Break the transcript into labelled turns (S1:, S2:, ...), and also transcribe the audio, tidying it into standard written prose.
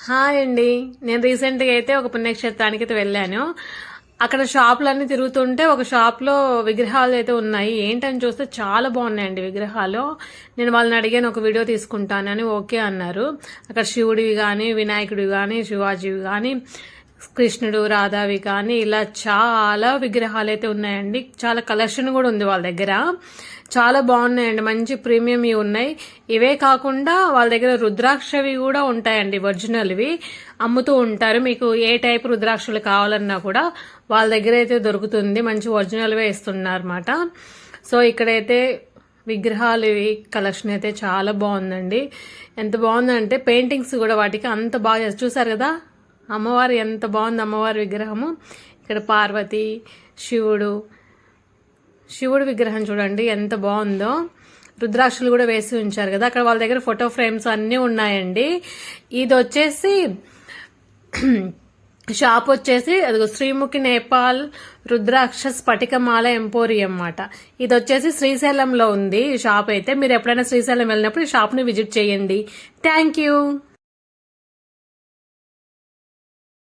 S1: Hi అండి. నేను రీసెంట్గా అయితే ఒక పుణ్యక్షేత్రానికి అయితే వెళ్ళాను. అక్కడ షాపులన్నీ తిరుగుతుంటే ఒక షాప్లో విగ్రహాలు అయితే ఉన్నాయి. ఏంటని చూస్తే చాలా బాగున్నాయండి విగ్రహాలు. నేను వాళ్ళని అడిగాను, ఒక వీడియో తీసుకుంటానని. ఓకే అన్నారు. అక్కడ శివుడివి కానీ, వినాయకుడివి కానీ, శివాజీవి కానీ, కృష్ణుడు, రాధావి కానీ ఇలా చాలా విగ్రహాలు అయితే ఉన్నాయండి. చాలా కలెక్షన్ కూడా ఉంది వాళ్ళ దగ్గర. చాలా బాగున్నాయండి, మంచి ప్రీమియం ఇవి ఉన్నాయి. ఇవే కాకుండా వాళ్ళ దగ్గర రుద్రాక్షవి కూడా ఉంటాయండి, ఒరిజినల్వి అమ్ముతూ ఉంటారు. మీకు ఏ టైప్ రుద్రాక్షలు కావాలన్నా కూడా వాళ్ళ దగ్గర అయితే దొరుకుతుంది. మంచి ఒరిజినల్వే ఇస్తున్నారు అనమాట. సో ఇక్కడైతే విగ్రహాలు కలెక్షన్ అయితే చాలా బాగుందండి. ఎంత బాగుందంటే పెయింటింగ్స్ కూడా వాటికి అంత బాగా చూసారు కదా. అమ్మవారు ఎంత బాగుంది, అమ్మవారి విగ్రహము. ఇక్కడ పార్వతి, శివుడు విగ్రహం చూడండి ఎంత బాగుందో. రుద్రాక్షలు కూడా వేసి ఉంచారు కదా. అక్కడ వాళ్ళ దగ్గర ఫోటో ఫ్రేమ్స్ అన్నీ ఉన్నాయండి. ఇది వచ్చేసి షాప్ వచ్చేసి అదిగో శ్రీముఖి నేపాల్ రుద్రాక్ష స్ఫటికమాల ఎంపోరియం అన్నమాట. ఇది వచ్చేసి శ్రీశైలంలో ఉంది ఈ షాప్ అయితే. మీరు ఎప్పుడైనా శ్రీశైలం వెళ్ళినప్పుడు ఈ షాప్ని విజిట్ చేయండి. Thank you.